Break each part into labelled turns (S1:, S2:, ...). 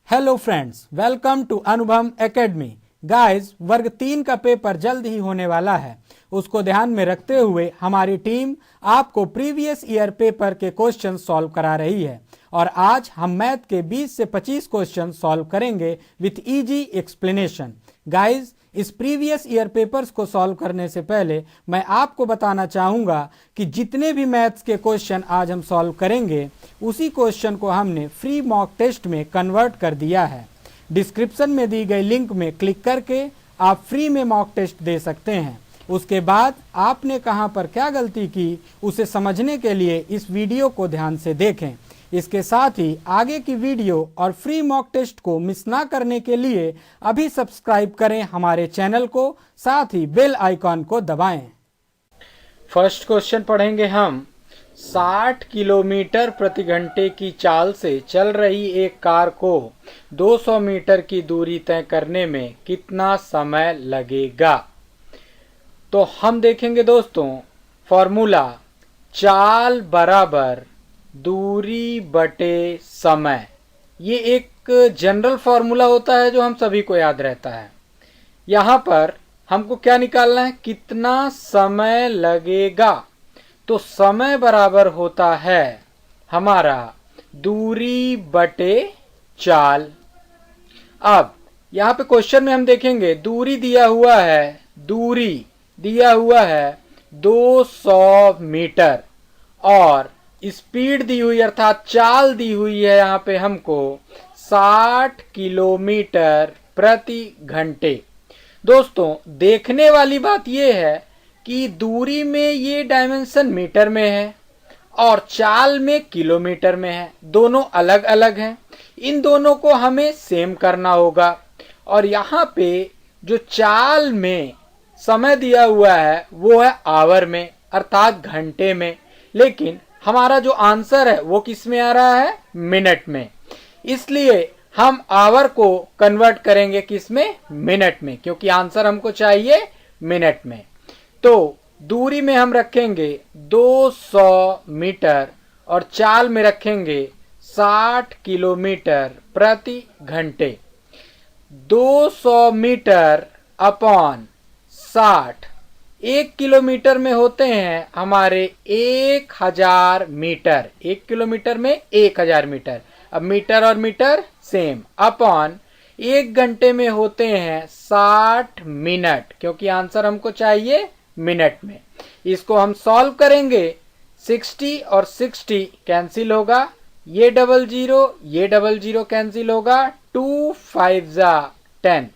S1: Hello friends, welcome to अनुभव academy. Guys, वर्ग 3 का पेपर जल्द ही होने वाला है। उसको ध्यान में रखते हुए हमारी टीम आपको प्रीवियस ईयर पेपर के क्वेश्चन सॉल्व करा रही है और आज हम मैथ के 20 से 25 क्वेश्चन सॉल्व करेंगे विथ इजी एक्सप्लेनेशन। गाइस, इस प्रीवियस ईयर पेपर्स को सॉल्व करने से पहले मैं आपको बताना चाहूँगा कि जितने भी मैथ्स के क्वेश्चन आज हम सॉल्व करेंगे उसी क्वेश्चन को हमने फ्री मॉक टेस्ट में कन्वर्ट कर दिया है। डिस्क्रिप्शन में दी गई लिंक में क्लिक करके आप फ्री में मॉक टेस्ट दे सकते हैं। उसके बाद आपने कहाँ पर क्या गलती की उसे समझने के लिए इस वीडियो को ध्यान से देखें। इसके साथ ही आगे की वीडियो और फ्री मॉक टेस्ट को मिस ना करने के लिए अभी सब्सक्राइब करें हमारे चैनल को, साथ ही बेल आइकॉन को दबाएं। फर्स्ट क्वेश्चन पढ़ेंगे हम। 60 किलोमीटर प्रति घंटे की चाल से चल रही एक कार को 200 मीटर की दूरी तय करने में कितना समय लगेगा? तो हम देखेंगे दोस्तों, फॉर्मूला चाल बराबर दूरी बटे समय। ये एक जनरल फॉर्मूला होता है जो हम सभी को याद रहता है। यहाँ पर हमको क्या निकालना है? कितना समय लगेगा। तो समय बराबर होता है हमारा दूरी बटे चाल। अब यहाँ पे क्वेश्चन में हम देखेंगे दूरी दिया हुआ है, दूरी दिया हुआ है 200 मीटर और स्पीड दी हुई अर्थात चाल दी हुई है यहाँ पे हमको 60 किलोमीटर प्रति घंटे। दोस्तों, देखने वाली बात यह है कि दूरी में ये डायमेंशन मीटर में है और चाल में किलोमीटर में है। दोनों अलग अलग हैं। इन दोनों को हमें सेम करना होगा और यहाँ पे जो चाल में समय दिया हुआ है वो है आवर में अर्थात घंटे में, लेकिन हमारा जो आंसर है वो किस में आ रहा है? मिनट में। इसलिए हम आवर को कन्वर्ट करेंगे किस में? मिनट में, क्योंकि आंसर हमको चाहिए मिनट में। तो दूरी में हम रखेंगे 200 मीटर और चाल में रखेंगे 60 किलोमीटर प्रति घंटे। 200 मीटर अपॉन 60 1 किलोमीटर में होते हैं हमारे 1000 मीटर। 1 किलोमीटर में 1000 मीटर। अब मीटर और मीटर सेम, अपॉन 1 घंटे में होते हैं 60 मिनट, क्योंकि आंसर हमको चाहिए मिनट में। इसको हम सॉल्व करेंगे। 60 और 60 कैंसिल होगा, ये डबल जीरो कैंसिल होगा, 2 5 10।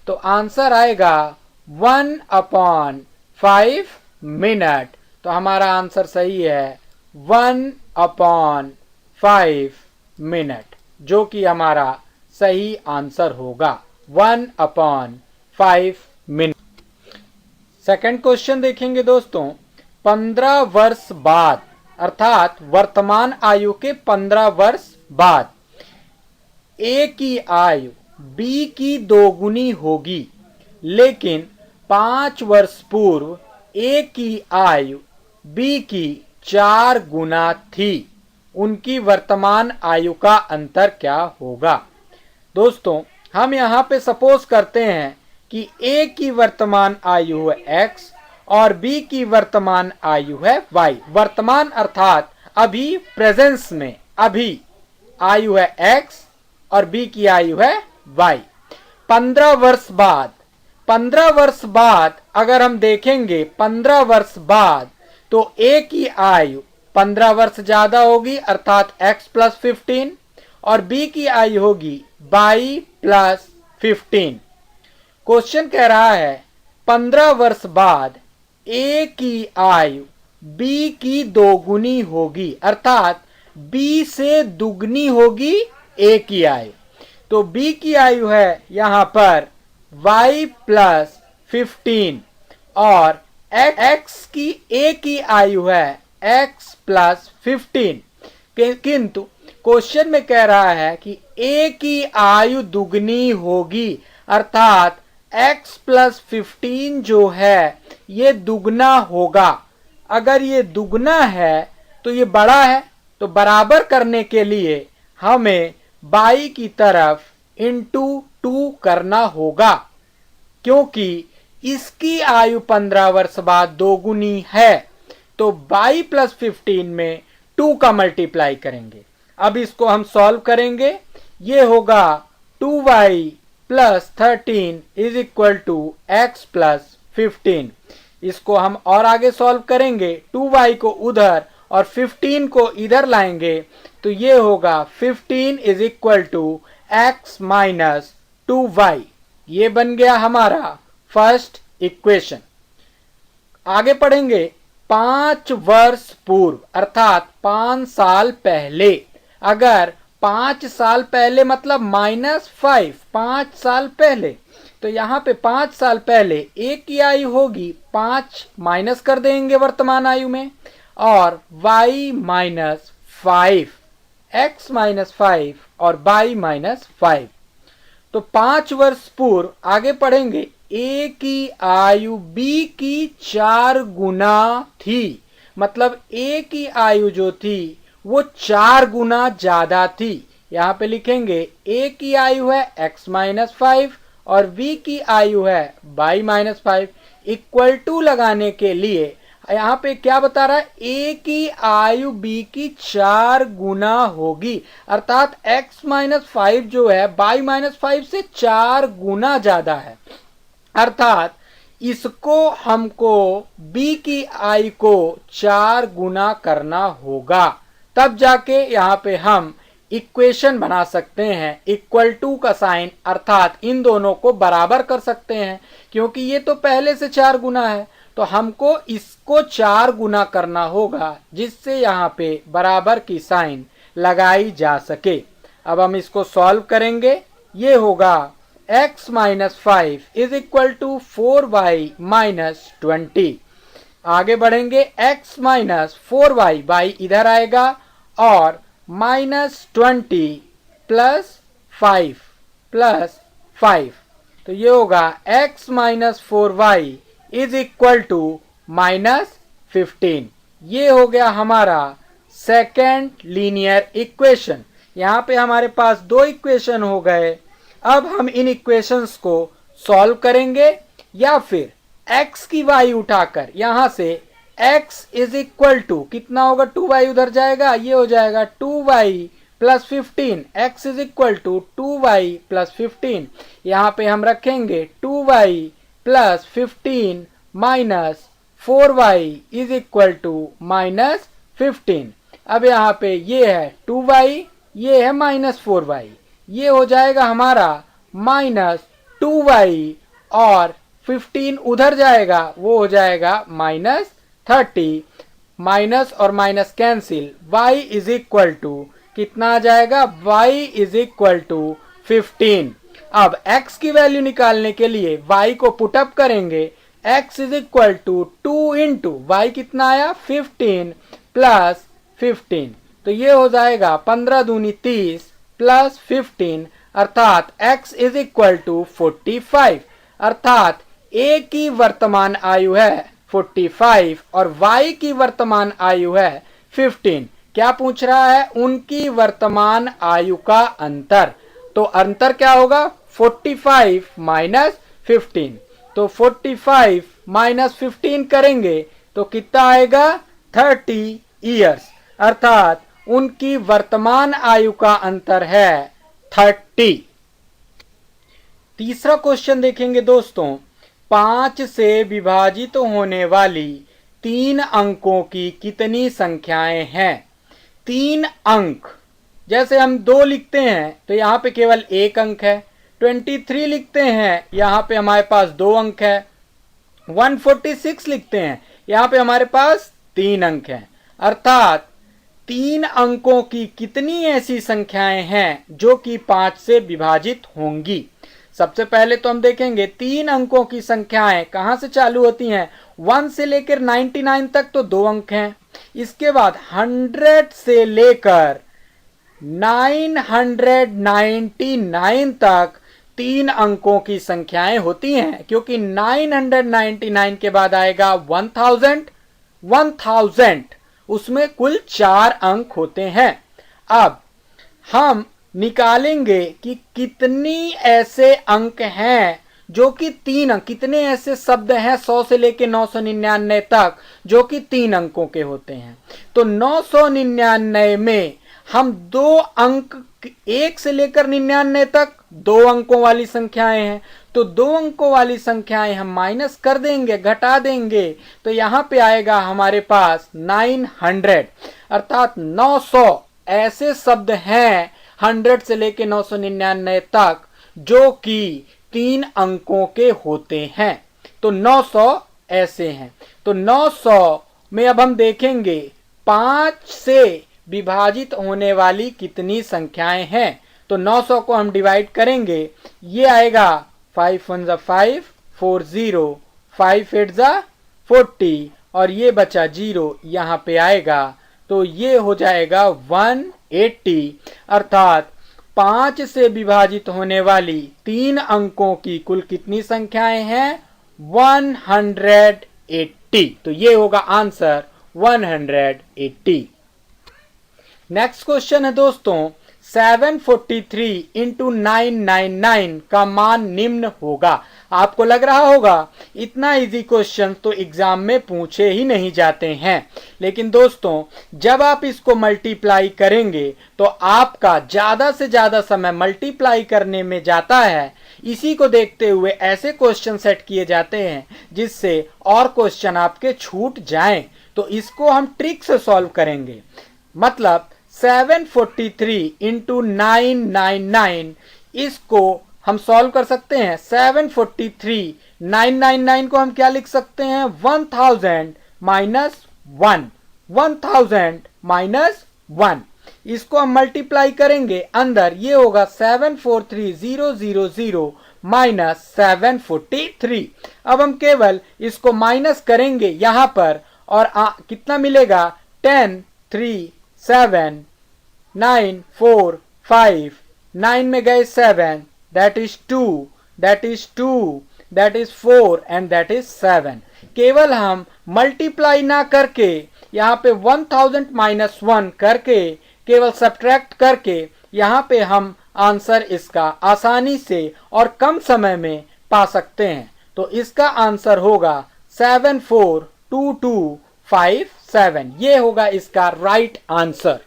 S1: तो आंसर आएगा 1/5 मिनट। तो हमारा आंसर सही है 1/5 मिनट, जो कि हमारा सही आंसर होगा 1/5 मिनट। सेकंड क्वेश्चन देखेंगे दोस्तों। 15 वर्ष बाद अर्थात वर्तमान आयु के 15 वर्ष बाद ए की आयु बी की दोगुनी होगी, लेकिन 5 वर्ष पूर्व ए की आयु बी की 4 गुना थी। उनकी वर्तमान आयु का अंतर क्या होगा? दोस्तों, हम यहाँ पे सपोज करते हैं कि ए की वर्तमान आयु है x और बी की वर्तमान आयु है y। वर्तमान अर्थात अभी प्रेजेंस में अभी आयु है x और बी की आयु है y। 15 वर्ष बाद अगर हम देखेंगे 15 वर्ष बाद, तो ए की आयु 15 वर्ष ज्यादा होगी अर्थात x + 15 और बी की आयु होगी y + 15। क्वेश्चन कह रहा है 15 वर्ष बाद ए की आयु बी की दोगुनी होगी अर्थात बी से दुगनी होगी ए की आयु। तो बी की आयु है यहां पर y + 15 और x की ए की आयु है x + 15। किंतु क्वेश्चन में कह रहा है कि ए की आयु दुगनी होगी अर्थात x + 15 जो है ये दुगना होगा। अगर ये दुगना है तो ये बड़ा है, तो बराबर करने के लिए हमें बाई की तरफ इंटू 2 करना होगा, क्योंकि इसकी आयु 15 वर्ष बाद दोगुनी है। तो y प्लस 15 में 2 का मल्टीप्लाई करेंगे। अब इसको हम सॉल्व करेंगे, ये होगा 2y plus 13 is equal to x plus 15। इसको हम और आगे सॉल्व करेंगे, 2y को उधर और 15 को इधर लाएंगे, तो ये होगा 15 is equal to x minus 2y। ये बन गया हमारा फर्स्ट इक्वेशन। आगे पढ़ेंगे, 5 वर्ष पूर्व अर्थात 5 साल पहले। अगर 5 साल पहले मतलब -5, 5 साल पहले, तो यहाँ पे 5 साल पहले a की आयु होगी 5 माइनस कर देंगे वर्तमान आयु में, और y माइनस 5, x माइनस 5 और y माइनस 5। तो 5 वर्ष पूर्व आगे पढ़ेंगे, a की आयु b की 4 गुना थी, मतलब a की आयु जो थी वो 4 गुना ज्यादा थी। यहाँ पे लिखेंगे a की आयु है x माइनस 5 और b की आयु है y माइनस 5। इक्वल टू लगाने के लिए यहाँ पे क्या बता रहा है, a की आयु b की 4 गुना होगी, अर्थात x माइनस 5 जो है y माइनस 5 से 4 गुना ज्यादा है। अर्थात इसको हमको b की आयु को 4 गुना करना होगा, तब जाके यहाँ पे हम इक्वेशन बना सकते हैं। इक्वल टू का साइन अर्थात इन दोनों को बराबर कर सकते हैं, क्योंकि ये तो पहले से 4 गुना है, तो हमको इसको 4 गुना करना होगा, जिससे यहाँ पे बराबर की साइन लगाई जा सके। अब हम इसको सॉल्व करेंगे, ये होगा x minus 5 is equal to 4y minus 20। आगे बढ़ेंगे, x माइनस 4y, y इधर आएगा, और माइनस 20 प्लस 5, तो ये होगा x minus 4y is equal to minus 15। ये हो गया हमारा सेकेंड लीनियर इक्वेशन। यहाँ पे हमारे पास 2 इक्वेशन हो गए। अब हम इन इक्वेशंस को सॉल्व करेंगे, या फिर x की y उठाकर यहाँ से x इज इक्वल टू कितना होगा, 2y उधर जाएगा, ये हो जाएगा 2y plus 15, x is equal to 2y plus 15। यहाँ पे हम रखेंगे 2y plus 15 minus 4y is equal to minus 15। अब यहाँ पे ये है 2y, ये है माइनस 4y, ये हो जाएगा हमारा माइनस 2y, और 15 उधर जाएगा, वो हो जाएगा माइनस 30। माइनस और minus cancel, y is equal to कितना आ जाएगा, y इज इक्वल टू 15। अब x की वैल्यू निकालने के लिए y को पुटअप करेंगे, x is equal to 2 into y कितना आया 15 प्लस 15, तो ये हो जाएगा 15 दूनी 30 प्लस 15, अर्थात x इज इक्वल टू 45। अर्थात a की वर्तमान आयु है 45 और y की वर्तमान आयु है 15। क्या पूछ रहा है, उनकी वर्तमान आयु का अंतर। तो अंतर क्या होगा, 45 माइनस 15। तो 45 माइनस 15 करेंगे तो कितना आएगा, 30 ईयर्स। अर्थात उनकी वर्तमान आयु का अंतर है 30। तीसरा क्वेश्चन देखेंगे दोस्तों, 5 से विभाजित होने वाली 3 अंकों की कितनी संख्याएं हैं। 3 अंक, जैसे हम 2 लिखते हैं तो यहाँ पे केवल 1 अंक है, 23 लिखते हैं यहाँ पे हमारे पास 2 अंक है, 146 लिखते हैं यहाँ पे हमारे पास 3 अंक हैं। अर्थात 3 अंकों की कितनी ऐसी संख्याएं हैं जो कि 5 से विभाजित होंगी। सबसे पहले तो हम देखेंगे 3 अंकों की संख्याएं कहां से चालू होती हैं, 1 से लेकर 99 तक तो 2 अंक हैं। इसके बाद 100 से लेकर 999 तक 3 अंकों की संख्याएं होती हैं, क्योंकि 999 के बाद आएगा 1000, उसमें कुल 4 अंक होते हैं। अब हम निकालेंगे कि कितनी ऐसे अंक हैं जो कि 3 अंक, कितने ऐसे शब्द हैं 100 से लेके 999 तक जो कि 3 अंकों के होते हैं। तो 999 में हम 2 अंक 1 से लेकर 99 तक 2 अंकों वाली संख्याएं हैं, तो 2 अंकों वाली संख्याएं हम माइनस कर देंगे, घटा देंगे, तो यहां पे आएगा हमारे पास 900, अर्थात 900 ऐसे शब्द हैं 100 से लेके 999 तक जो कि 3 अंकों के होते हैं। तो 900 ऐसे हैं। तो 900 में अब हम देखेंगे 5 से विभाजित होने वाली कितनी संख्याएं हैं। तो 900 को हम डिवाइड करेंगे, ये आएगा 5 1 5 4 0, 5 8 40 और ये बचा 0 यहाँ पे आएगा, तो ये हो जाएगा 180, अर्थात 5 से विभाजित होने वाली 3 अंकों की कुल कितनी संख्याएं हैं 180। तो ये होगा आंसर 180। नेक्स्ट क्वेश्चन है दोस्तों 743 इंटू 999 का मान निम्न होगा। आपको लग रहा होगा इतना इजी क्वेश्चन तो एग्जाम में पूछे ही नहीं जाते हैं, लेकिन दोस्तों जब आप इसको मल्टीप्लाई करेंगे तो आपका ज्यादा से ज्यादा समय मल्टीप्लाई करने में जाता है। इसी को देखते हुए ऐसे क्वेश्चन सेट किए जाते हैं जिससे और क्वेश्चन आपके छूट जाएं। तो इसको हम ट्रिक से सॉल्व करेंगे। मतलब 743 इंटू 999 इसको हम सॉल्व कर सकते हैं। 743 999 को हम क्या लिख सकते हैं 1000 माइनस 1, 1000 माइनस 1। इसको हम मल्टीप्लाई करेंगे, अंदर ये होगा 743000 माइनस 743। अब हम केवल इसको माइनस करेंगे यहां पर और कितना मिलेगा 10 3 7 9 4 5, 9 में गए 7, that is 2, that is 2, that is 4 and that is 7। केवल हम मल्टीप्लाई ना करके यहाँ पे 1000 माइनस 1 करके केवल सब्ट्रैक्ट करके यहाँ पे हम आंसर इसका आसानी से और कम समय में पा सकते हैं। तो इसका आंसर होगा 742257। ये होगा इसका राइट आंसर।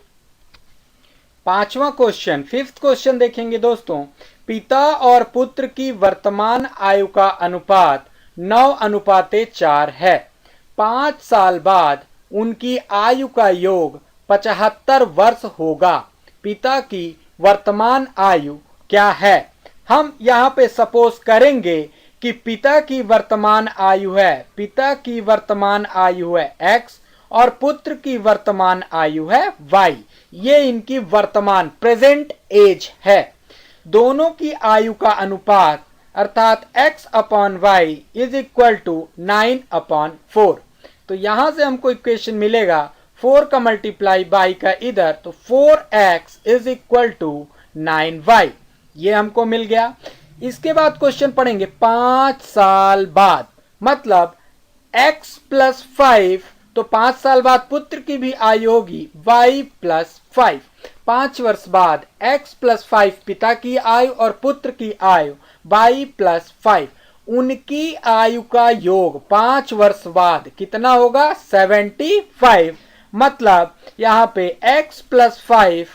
S1: पांचवा क्वेश्चन, फिफ्थ क्वेश्चन देखेंगे दोस्तों। पिता और पुत्र की वर्तमान आयु का अनुपात 9:4 है। 5 साल बाद उनकी आयु का योग 75 वर्ष होगा। पिता की वर्तमान आयु क्या है? हम यहाँ पे सपोज करेंगे कि पिता की वर्तमान आयु है x और पुत्र की वर्तमान आयु है y। ये इनकी वर्तमान प्रेजेंट एज है। दोनों की आयु का अनुपात अर्थात x/y इज इक्वल टू 9/4। तो यहां से हमको इक्वेशन मिलेगा 4 का मल्टीप्लाई बाई का इधर, तो 4x is equal to 9y। ये हमको मिल गया। इसके बाद क्वेश्चन पढ़ेंगे 5 साल बाद, मतलब x प्लस 5, तो 5 साल बाद पुत्र की भी आयु होगी y प्लस 5। 5 वर्ष बाद x प्लस 5 पिता की आयु और पुत्र की आयु y प्लस 5। उनकी आयु का योग 5 वर्ष बाद कितना होगा 75। मतलब यहाँ पे x plus 5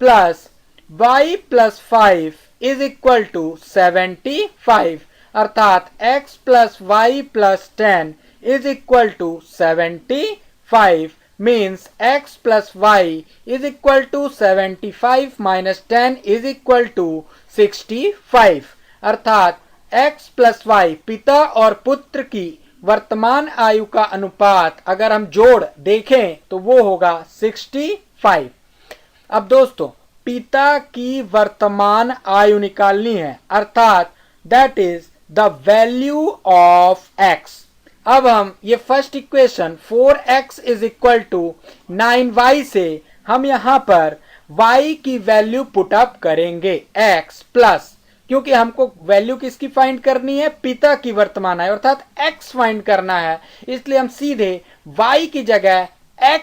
S1: plus y plus 5 is equal to 75, अर्थात x plus y plus 10 is equal to 75 means x plus y is equal to 75 minus 10 is equal to 65। अर्थात x plus y पिता और पुत्र की वर्तमान आयु का अनुपात अगर हम जोड़ देखें तो वो होगा 65। अब दोस्तों पिता की वर्तमान आयु निकालनी है, अर्थात that is the value of x। अब हम ये first equation 4x is equal to 9y से हम यहाँ पर y की वैल्यू पुट अप करेंगे x प्लस, क्योंकि हमको वैल्यू किसकी फाइंड करनी है पिता की वर्तमान आयु अर्थात x फाइंड करना है, इसलिए हम सीधे y की जगह x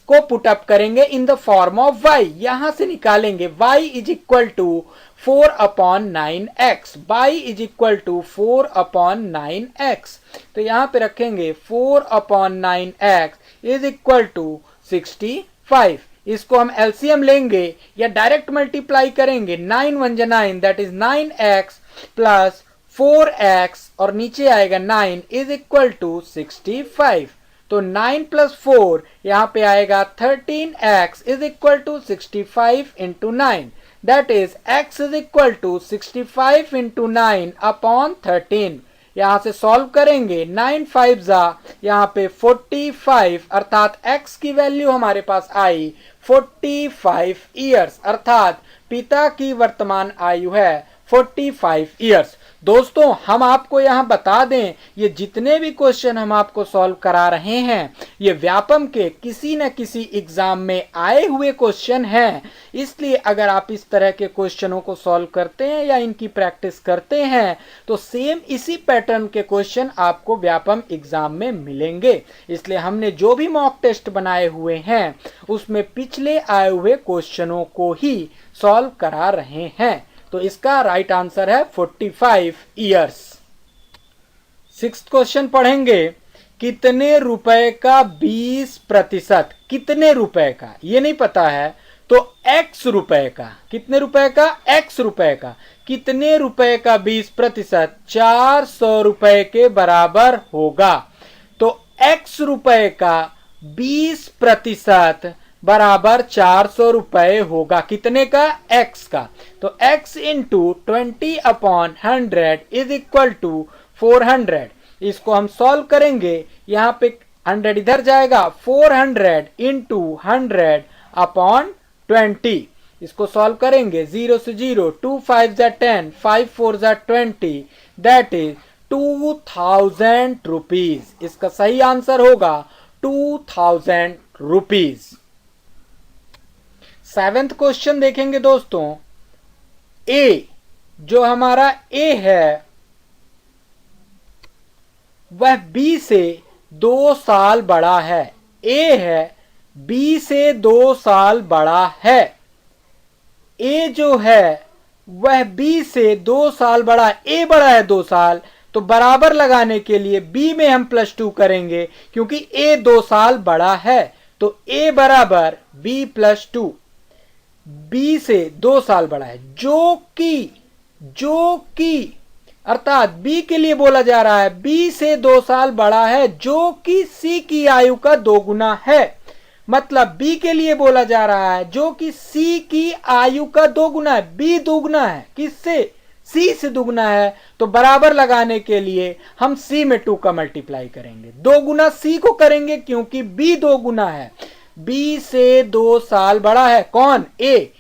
S1: इसको पुट अप करेंगे in the form of y, यहां से निकालेंगे y is equal to 4/9x, y is equal to 4/9x। तो यहां पे रखेंगे 4/9x इज इक्वल टू 65। इसको हम एलसीएम लेंगे या डायरेक्ट मल्टीप्लाई करेंगे, 9 1 जा 9 that is 9x plus 4x और नीचे आएगा 9 इज इक्वल टू 65। तो 9 प्लस 4 यहां पे आएगा 13x is equal to 65 into 9, that is x is equal to 65 into 9 upon 13। यहां से सॉल्व करेंगे, 9 5 जा यहां पे 45, अर्थात x की वैल्यू हमारे पास आई 45 ईयर्स, अर्थात पिता की वर्तमान आयु है 45 ईयर्स। दोस्तों हम आपको यहां बता दें, ये जितने भी क्वेश्चन हम आपको सॉल्व करा रहे हैं ये व्यापम के किसी न किसी एग्जाम में आए हुए क्वेश्चन हैं, इसलिए अगर आप इस तरह के क्वेश्चनों को सॉल्व करते हैं या इनकी प्रैक्टिस करते हैं तो सेम इसी पैटर्न के क्वेश्चन आपको व्यापम एग्जाम में मिलेंगे। इसलिए हमने जो भी मॉक टेस्ट बनाए हुए हैं उसमें पिछले आए हुए क्वेश्चनों को ही सॉल्व करा रहे हैं। तो इसका राइट आंसर है 45 ईयर्स। 6th क्वेश्चन पढ़ेंगे, कितने रुपए का 20%, कितने रुपए का ये नहीं पता है तो x रुपए का, कितने रुपए का x रुपए का, कितने रुपए का 20% 400 रुपए के बराबर होगा। तो x रुपए का 20% बराबर 400 रुपए होगा, कितने का x का। तो x into 20/100 is equal to 400। इसको हम सॉल्व करेंगे, यहां पे 100 इधर जाएगा, 400 इंटू 100/20। इसको सॉल्व करेंगे, 0 से 0, 2 5 जा 10, 5 4 जा 20, दैट इज 2000 रुपीज। इसका सही आंसर होगा 2000 रुपीज। 7th क्वेश्चन देखेंगे दोस्तों, ए जो हमारा ए है वह बी से 2 साल बड़ा है। ए है बी से 2 साल बड़ा है। ए जो है वह बी से 2 साल बड़ा, ए बड़ा है 2 साल, तो बराबर लगाने के लिए बी में हम +2 करेंगे क्योंकि ए 2 साल बड़ा है। तो ए बराबर बी +2, बी से 2 साल बड़ा है, जो कि अर्थात बी के लिए बोला जा रहा है बी से 2 साल बड़ा है जो कि सी की आयु का 2 गुना है। मतलब बी के लिए बोला जा रहा है जो कि सी की आयु का 2 गुना है। बी दुगुना है किससे, सी से दुगुना है, तो बराबर लगाने के लिए हम सी में 2 का मल्टीप्लाई करेंगे, 2 गुना सी को करेंगे क्योंकि बी 2 गुना है। बी से 2 साल बड़ा है कौन, ए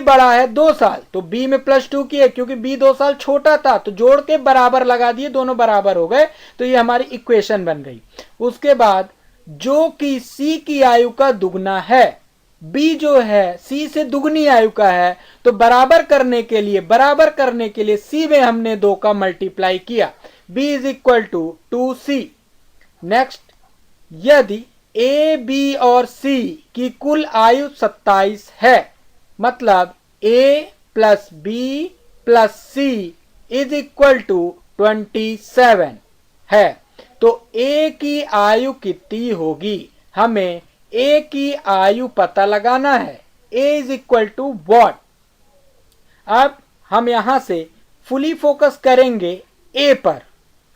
S1: बड़ा है 2 साल, तो बी में +2 किए क्योंकि बी 2 साल छोटा था, तो जोड़ के बराबर लगा दिए, दोनों बराबर हो गए, तो ये हमारी इक्वेशन बन गई। उसके बाद जो कि सी की आयु का दुगना है, बी जो है सी से दुगनी आयु का है, तो बराबर करने के लिए सी में हमने 2 का मल्टीप्लाई किया, B is equal to 2c। Next, यदि ए बी और सी की कुल आयु 27 है, मतलब A plus B plus C is equal to 27 है, तो ए की आयु कितनी होगी। हमें ए की आयु पता लगाना है, ए इज इक्वल टू वॉट। अब हम यहां से फुली फोकस करेंगे ए पर।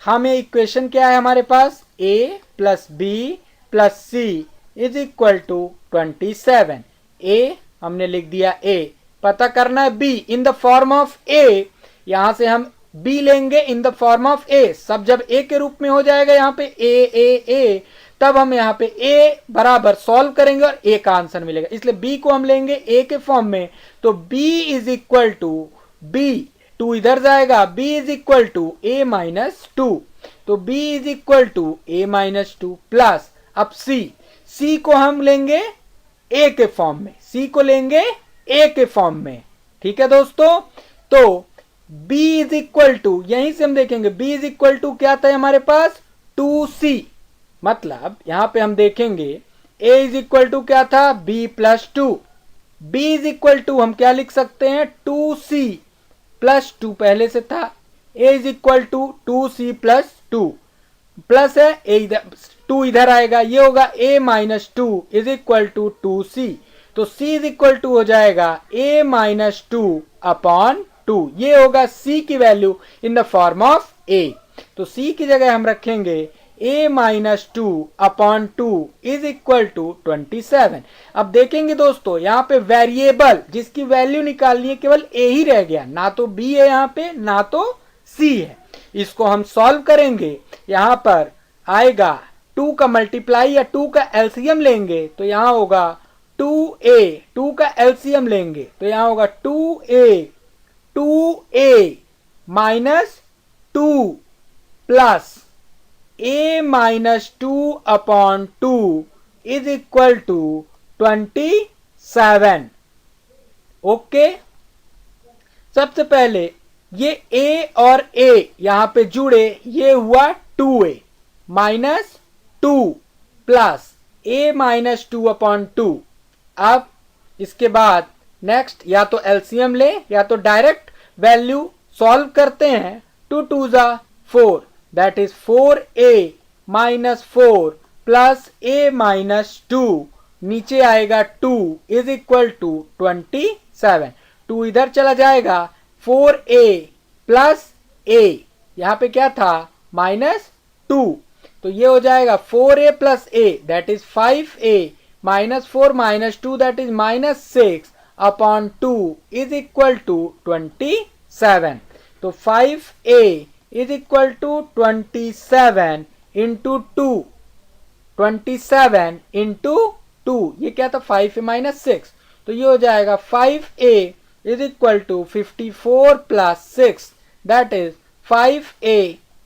S1: हमें इक्वेशन क्या है हमारे पास, A plus B plus C is equal to 27। A हमने लिख दिया, ए पता करना है B in the form of A, यहां से हम बी लेंगे in the form of A. सब जब ए के रूप में हो जाएगा यहाँ पे ए, तब हम यहाँ पे ए बराबर सॉल्व करेंगे और ए का आंसर मिलेगा, इसलिए बी को हम लेंगे ए के फॉर्म में। तो B is equal to B, 2 इधर जाएगा, B is equal to A -2, तो B is equal to A -2 plus, अब सी को हम लेंगे ए के फॉर्म में, सी को लेंगे ए के फॉर्म में, ठीक है दोस्तों। तो b इज इक्वल टू, यहीं से हम देखेंगे b इज इक्वल टू क्या था हमारे पास 2c, मतलब यहां पे हम देखेंगे a इज इक्वल टू क्या था, b plus 2। b is equal to हम क्या लिख सकते हैं, 2c प्लस 2 पहले से था। a is equal to 2c plus 2 plus है a इधर 2 इधर आएगा, ये होगा a minus 2 is equal to 2c। तो c इज इक्वल टू हो जाएगा a माइनस 2 अपॉन 2। ये होगा c की value in the form of a। तो c की जगह हम रखेंगे a minus 2 upon 2 is equal to 27। अब देखेंगे दोस्तों यहाँ पे वेरिएबल जिसकी वैल्यू निकालनी है केवल a ही रह गया, ना तो b है यहाँ पे ना तो c है। इसको हम सॉल्व करेंगे, यहाँ पर आएगा 2 का मल्टीप्लाई या 2 का एलसीएम लेंगे तो यहाँ होगा 2a, 2 का एलसीएम लेंगे तो यहाँ होगा 2a minus 2 plus a minus 2 upon 2 is equal to 27। Okay, सबसे पहले ये a और a यहां पे जुड़े, ये हुआ 2a minus 2 plus a minus 2 upon 2। अब इसके बाद नेक्स्ट या तो एलसीएम ले या तो डायरेक्ट वैल्यू सॉल्व करते हैं। 2 2 जा 4 that is 4a minus 4 plus a minus 2, नीचे आएगा 2 इज इक्वल टू 27। 2 इधर चला जाएगा, 4a प्लस a यहाँ पे क्या था माइनस 2, तो ये हो जाएगा 4a plus a that is 5a minus 4 minus 2 that is minus 6 upon 2 is equal to 27। तो 5a is equal to 27 into 2, 27 into 2, ये क्या था 5a माइनस 6, तो ये हो जाएगा 5a is equal to 54 plus 6 that is 5a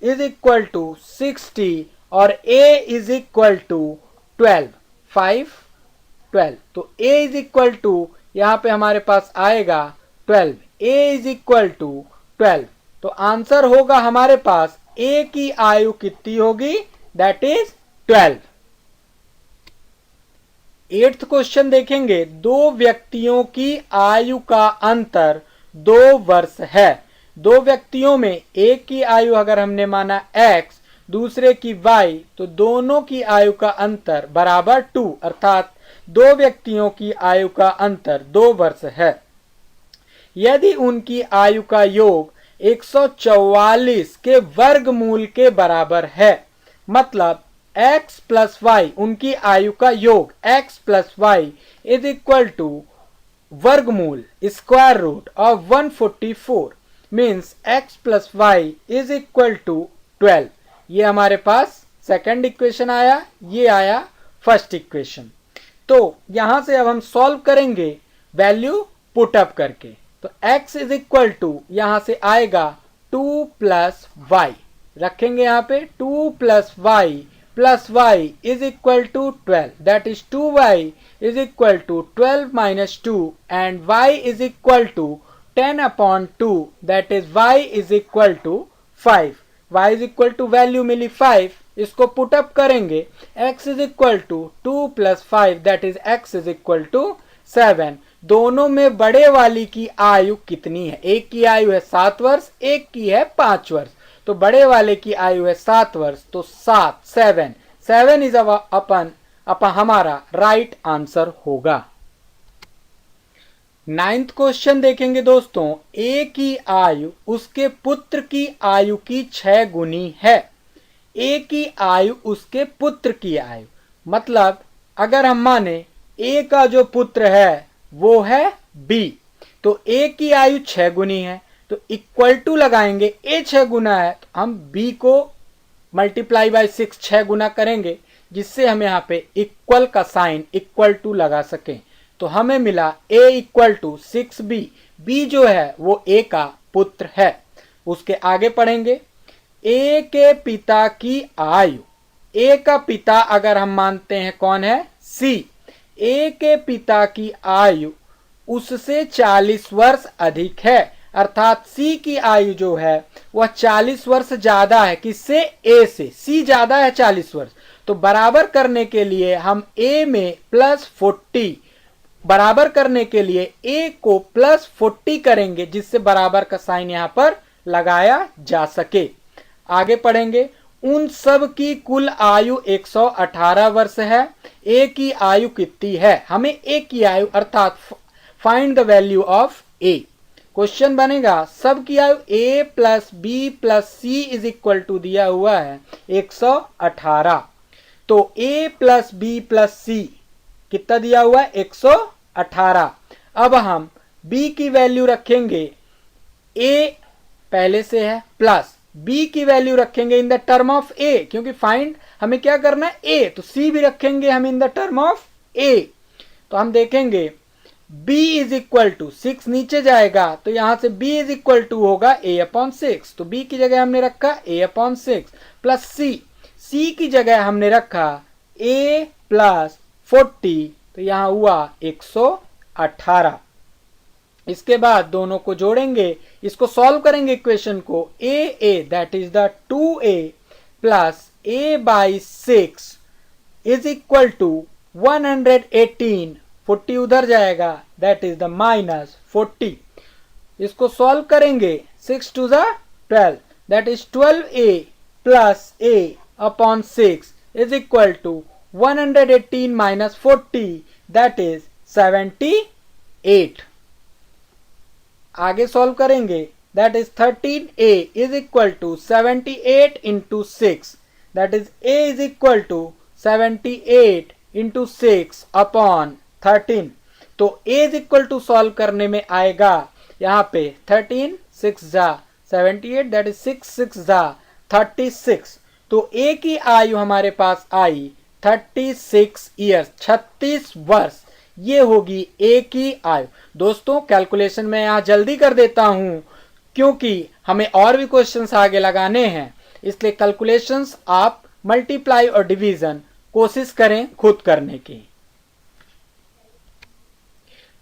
S1: is equal to 60 और a is equal to 12। 12 तो a इज इक्वल टू यहाँ पे हमारे पास आएगा 12, a इज इक्वल टू 12। तो आंसर होगा हमारे पास a की आयु कितनी होगी, दैट इज 12। 8th क्वेश्चन देखेंगे, दो व्यक्तियों की आयु का अंतर 2 वर्ष है। दो व्यक्तियों में एक की आयु अगर हमने माना x, दूसरे की y, तो दोनों की आयु का अंतर बराबर 2, अर्थात दो व्यक्तियों की आयु का अंतर 2 वर्ष है। यदि उनकी आयु का योग 144 के वर्गमूल के बराबर है, मतलब x प्लस वाई, उनकी आयु का योग x plus Y is equal to वर्गमूल square root of 144 means x plus Y is equal to 12। ये हमारे पास सेकंड इक्वेशन आया, ये आया फर्स्ट इक्वेशन। तो यहां से अब हम सॉल्व करेंगे वैल्यू पुट अप करके। तो x इज इक्वल टू यहां से आएगा 2 प्लस वाई, रखेंगे यहाँ पे 2 plus Y is equal to 12 that is 2y is equal to 12 minus 2 and y is equal to 10 upon 2 that is y is equal to 5। y is equal to value मिली 5, इसको put up करेंगे, x is equal to 2 plus 5 that is x is equal to 7। दोनों में बड़े वाली की आयु कितनी है, एक की आयु है 7 वर्ष, एक की है 5 वर्ष, तो बड़े वाले की आयु है 7 वर्ष, तो 7 इज अपन हमारा राइट आंसर होगा। 9th क्वेश्चन देखेंगे दोस्तों, a की आयु उसके पुत्र की आयु की 6 गुनी है। a की आयु उसके पुत्र की आयु, मतलब अगर हम माने a का जो पुत्र है वो है b, तो a की आयु 6 गुनी है, तो इक्वल टू लगाएंगे, a 6 गुना है तो हम b को मल्टीप्लाई बाय 6 6 गुना करेंगे, जिससे हम यहाँ पे इक्वल का साइन इक्वल टू लगा सकें। तो हमें मिला a equal to 6b, b जो है वो a का पुत्र है। उसके आगे पढ़ेंगे, a के पिता की आयु, a का पिता अगर हम मानते हैं कौन है, c, a के पिता की आयु उससे 40 वर्ष अधिक है, अर्थात c की आयु जो है वह 40 वर्ष ज्यादा है, किससे, a से, c ज्यादा है 40 वर्ष, तो बराबर करने के लिए हम a में +40 बराबर करने के लिए a को +40 करेंगे, जिससे बराबर का साइन यहां पर लगाया जा सके। आगे पढ़ेंगे। उन सब की कुल आयु 118 वर्ष है। a की आयु कितनी है? हमें a की आयु अर्थात find the value of a। Question बनेगा सब की आयु a plus B plus C is equal to दिया हुआ है 118। तो a plus B plus c कितना दिया हुआ है? 118। अब हम b की वैल्यू रखेंगे, a पहले से है, प्लस b की वैल्यू रखेंगे in the term of a, क्योंकि फाइंड हमें क्या करना है? a, तो c भी रखेंगे हम in the term of a। तो हम देखेंगे b इज इक्वल टू 6 नीचे जाएगा, तो यहां से b इज इक्वल टू होगा a/6। तो b की जगह हमने रखा a/6 प्लस c की जगह हमने रखा a प्लस 40, तो यहां हुआ 118। इसके बाद दोनों को जोड़ेंगे, इसको सॉल्व करेंगे इक्वेशन को। a that is the 2a plus a/6 is equal to 118। 40 उधर जाएगा, दैट इज द -40। इसको सॉल्व करेंगे, 6 to the 12 that is 12a plus a/6 is equal to 118 minus 40 that is 78। आगे सॉल्व करेंगे, that is 13a is equal to 78 into 6 that is a is equal to 78 into 6 upon 13। तो a is equal to solve करने में आएगा यहाँ पे 13 6 जा 78 that is 6 6 जा 36। तो a की आयु हमारे पास आई 36 ईयर्स, 36 वर्ष। ये होगी a की आयु। दोस्तों कैलकुलेशन में यहां जल्दी कर देता हूं क्योंकि हमें और भी क्वेश्चंस आगे लगाने हैं, इसलिए कैलकुलेशंस आप मल्टीप्लाई और डिवीजन कोशिश करें खुद करने की।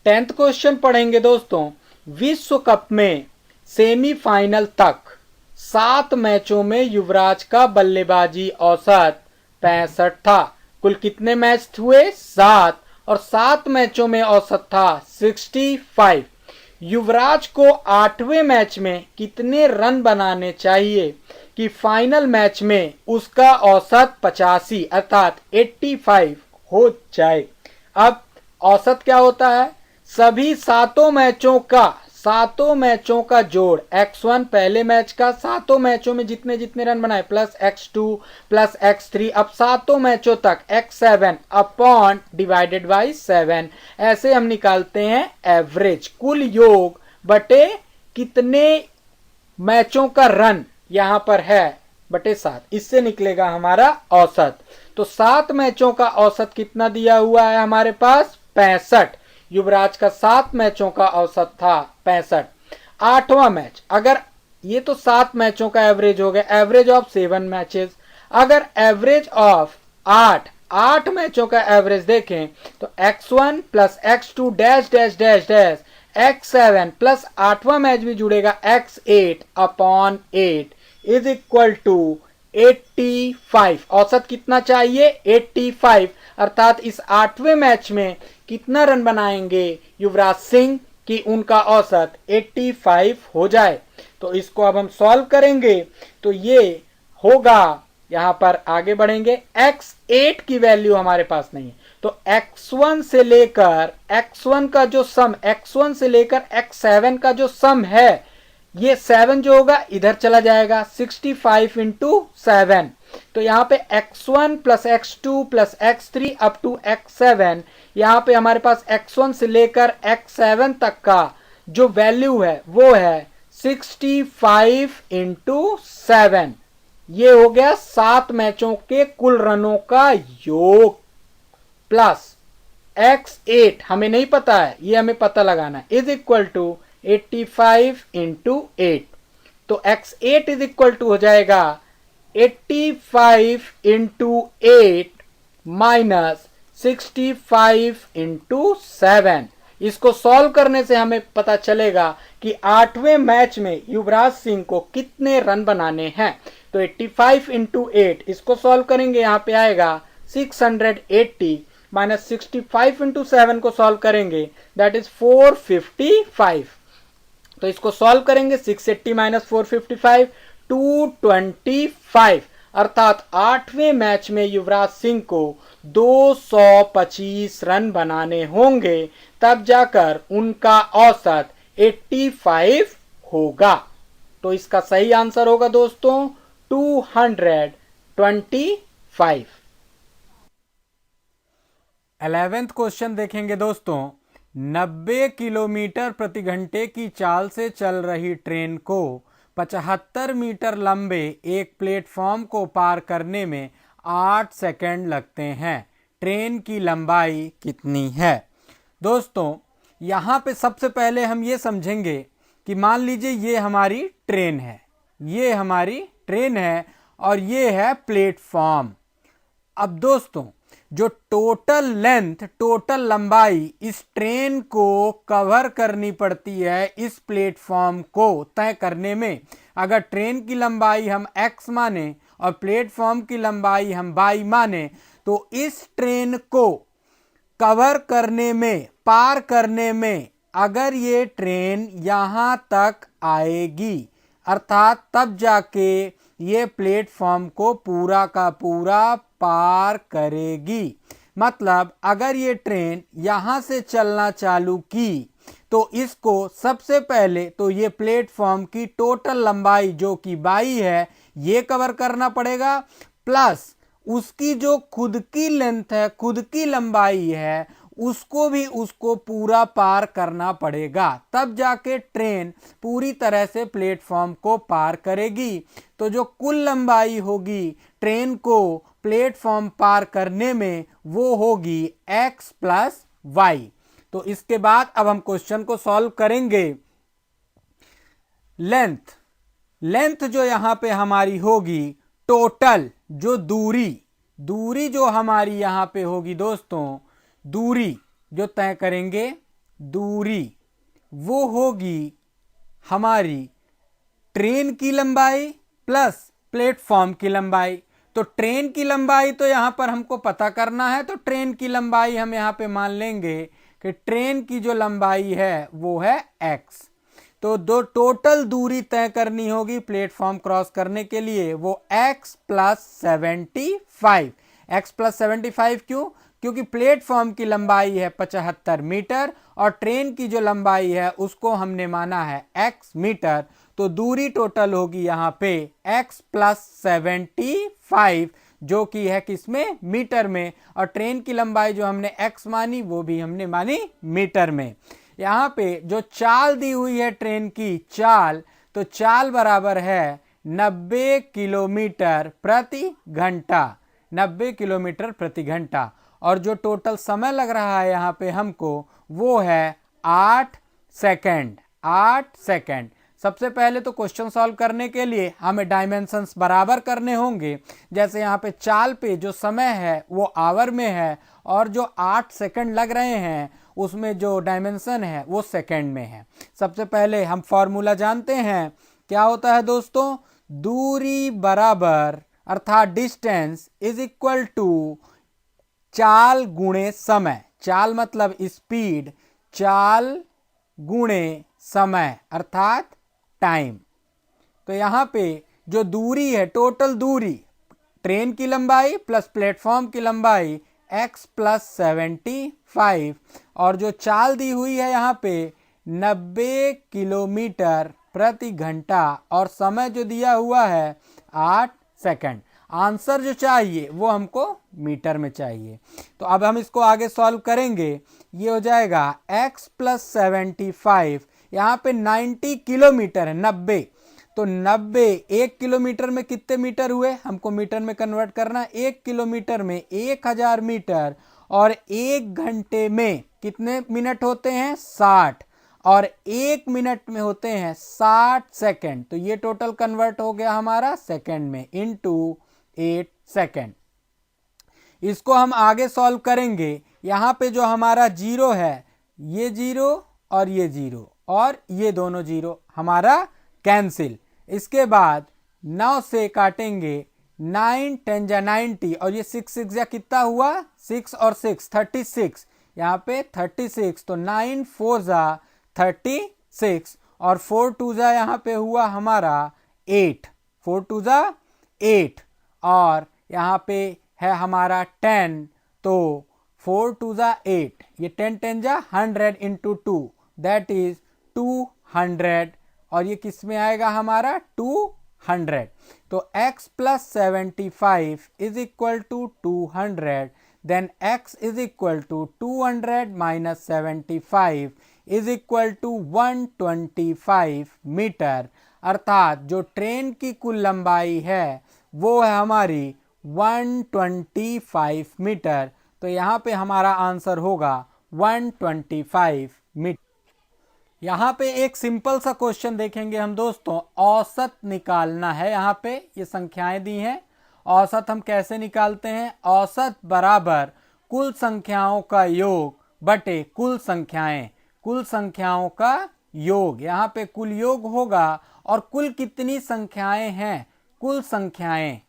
S1: 10th क्वेश्चन पढ़ेंगे दोस्तों। विश्व कप में सेमीफाइनल तक 7 मैचों में युवराज का बल्लेबाजी औसत 65 था। कुल कितने मैच हुए? 7, और 7 मैचों में औसत था 65। युवराज को 8वें मैच में कितने रन बनाने चाहिए कि फाइनल मैच में उसका औसत 85 अर्थात 85 हो जाए? अब औसत क्या होता है? सभी 7 मैचों का जोड़, x1 पहले मैच का 7 मैचों में जितने जितने रन बनाए प्लस x2 प्लस x3, अब 7 मैचों तक x7 अपॉन डिवाइडेड बाई 7। ऐसे हम निकालते हैं एवरेज, कुल योग बटे कितने मैचों का रन यहां पर है बटे 7, इससे निकलेगा हमारा औसत। तो 7 मैचों का औसत कितना दिया हुआ है हमारे पास? 65। युवराज का 7 मैचों का औसत था 65। 8वां मैच, अगर ये तो 7 मैचों का एवरेज हो गया, एवरेज ऑफ 7 मैचेस। अगर एवरेज ऑफ 8 मैचों का एवरेज देखें तो x1 plus x2 dash dash dash dash x7 plus 8वां मैच भी जुड़ेगा x8 upon 8 is equal to 85। औसत कितना चाहिए? 85, अर्थात इस 8वें मैच में कितना रन बनाएंगे युवराज सिंह कि उनका औसत 85 हो जाए। तो इसको अब हम सॉल्व करेंगे, तो ये होगा, यहां पर आगे बढ़ेंगे। x8 की वैल्यू हमारे पास नहीं है, तो x1 से लेकर x1 का जो सम, x1 से लेकर x7 का जो सम है, ये 7 जो होगा इधर चला जाएगा, 65 इंटू 7। तो यहाँ पे x1 plus x2 plus x3 up to x7, यहाँ पे हमारे पास x1 से लेकर x7 तक का जो वैल्यू है वो है 65 इंटू 7। ये हो गया 7 मैचों के कुल रनों का योग प्लस x8 हमें नहीं पता है, ये हमें पता लगाना है, इज इक्वल टू 85 इंटू 8। तो x8 इज इक्वल टू हो जाएगा 85 इंटू 8 माइनस 65 इंटू 7। इसको सॉल्व करने से हमें पता चलेगा कि 8वें मैच में युवराज सिंह को कितने रन बनाने हैं। तो 85 इंटू 8 इसको सॉल्व करेंगे, यहाँ पे आएगा 680 माइनस 65 इंटू 7 को सॉल्व करेंगे दैट इज 455। तो इसको सॉल्व करेंगे 680 माइनस 455 225, अर्थात 8वें मैच में युवराज सिंह को 225 रन बनाने होंगे, तब जाकर उनका औसत 85 होगा। तो इसका सही आंसर होगा दोस्तों 225। 11th क्वेश्चन देखेंगे दोस्तों। 90 किलोमीटर प्रति घंटे की चाल से चल रही ट्रेन को 75 मीटर लंबे एक प्लेटफॉर्म को पार करने में 8 सेकंड लगते हैं। ट्रेन की लंबाई कितनी है? दोस्तों यहाँ पे सबसे पहले हम ये समझेंगे कि मान लीजिए ये हमारी ट्रेन है, ये हमारी ट्रेन है और ये है प्लेटफॉर्म। अब दोस्तों जो टोटल लेंथ, टोटल लंबाई इस ट्रेन को कवर करनी पड़ती है इस प्लेटफॉर्म को तय करने में, अगर ट्रेन की लंबाई हम x माने और प्लेटफॉर्म की लंबाई हम y माने, तो इस ट्रेन को कवर करने में, पार करने में अगर ये ट्रेन यहाँ तक आएगी, अर्थात तब जाके ये प्लेटफॉर्म को पूरा का पूरा पार करेगी। मतलब अगर ये ट्रेन यहाँ से चलना चालू की तो इसको सबसे पहले तो ये प्लेटफॉर्म की टोटल लंबाई जो कि 22 है ये कवर करना पड़ेगा, प्लस उसकी जो खुद की लेंथ है, खुद की लंबाई है, उसको भी उसको पूरा पार करना पड़ेगा, तब जाके ट्रेन पूरी तरह से प्लेटफॉर्म को पार करेगी। तो जो कुल लंबाई होगी ट्रेन को प्लेटफॉर्म पार करने में वो होगी x प्लस वाई। तो इसके बाद अब हम क्वेश्चन को सॉल्व करेंगे। लेंथ जो यहां पे हमारी होगी, टोटल जो दूरी जो हमारी यहां पे होगी दोस्तों, दूरी जो तय करेंगे, दूरी वो होगी हमारी ट्रेन की लंबाई प्लस प्लेटफॉर्म की लंबाई। तो ट्रेन की लंबाई तो यहां पर हमको पता करना है, तो ट्रेन की लंबाई हम यहां पे मान लेंगे कि ट्रेन की जो लंबाई है वो है x। तो दो टोटल दूरी तय करनी होगी प्लेटफॉर्म क्रॉस करने के लिए, वो x प्लस 75। x प्लस 75 क्यों? क्योंकि प्लेटफॉर्म की लंबाई है 75 मीटर और ट्रेन की जो लंबाई है उसको हमने माना है x मीटर। तो दूरी टोटल होगी यहाँ पे x प्लस 75 जो कि है किसमें? मीटर में, और ट्रेन की लंबाई जो हमने x मानी वो भी हमने मानी मीटर में। यहाँ पे जो चाल दी हुई है ट्रेन की चाल, तो चाल बराबर है 90 किलोमीटर प्रति घंटा, 90 किलोमीटर प्रति घंटा, और जो टोटल समय लग रहा है यहाँ पे हमको वो है 8 सेकंड। 8 सेकंड। सबसे पहले तो क्वेश्चन सॉल्व करने के लिए हमें डायमेंशंस बराबर करने होंगे। जैसे यहाँ पे चाल पे जो समय है वो आवर में है और जो 8 सेकंड लग रहे हैं उसमें जो डायमेंशन है वो सेकंड में है। सबसे पहले हम फॉर्मूला जानते हैं, क्या होता है दोस्तों? दूरी बराबर अर्थात डिस्टेंस इज इक्वल टू चाल गुणे समय। चाल मतलब स्पीड, चाल गुणे समय अर्थात टाइम। तो यहाँ पे जो दूरी है, टोटल दूरी, ट्रेन की लंबाई प्लस प्लेटफॉर्म की लंबाई x प्लस 75, और जो चाल दी हुई है यहाँ पे 90 किलोमीटर प्रति घंटा, और समय जो दिया हुआ है 8 सेकंड। आंसर जो चाहिए वो हमको मीटर में चाहिए। तो अब हम इसको आगे सॉल्व करेंगे। ये हो जाएगा x प्लस 75, यहाँ पे 90 किलोमीटर है, 90, तो 90 1 किलोमीटर में कितने मीटर हुए हमको मीटर में कन्वर्ट करना है। 1 किलोमीटर में 1000 मीटर, और 1 घंटे में कितने मिनट होते हैं? 60, और 1 मिनट में होते हैं 60 सेकंड। तो ये टोटल कन्वर्ट हो गया हमारा सेकंड में, इनटू 8 सेकंड। इसको हम आगे सॉल्व करेंगे। यहाँ पे जो हमारा जीरो है, ये जीरो और ये जीरो और ये दोनों जीरो हमारा कैंसिल। इसके बाद 9 से काटेंगे 9 10 जा 90 और ये 6 6 जा कितना हुआ 6 और 6 36 यहाँ पे 36 तो 9 4 जा 36 और 4 2 जा यहाँ पे हुआ हमारा 8 4 2 जा 8 और यहाँ पे है हमारा 10 तो 4 2 जा 8 ये 10 10 जा 100 इंटू 2 दैट इज 200 और ये किस में आएगा हमारा 200 तो x plus 75 is equal to 200 then x is equal to 200 minus 75 is equal to 125 metre अर्थात जो ट्रेन की कुल लंबाई है वो है हमारी 125 मीटर। तो यहाँ पे हमारा आंसर होगा 125 मीटर। यहाँ पे एक सिंपल सा क्वेश्चन देखेंगे हम दोस्तों, औसत निकालना है। यहाँ पे ये संख्याएं दी हैं, औसत हम कैसे निकालते हैं, औसत बराबर कुल संख्याओं का योग बटे कुल संख्याएं, कुल संख्याओं का योग। यहाँ पे कुल योग होगा और कुल कितनी संख्याएं हैं, कुल संख्याएं,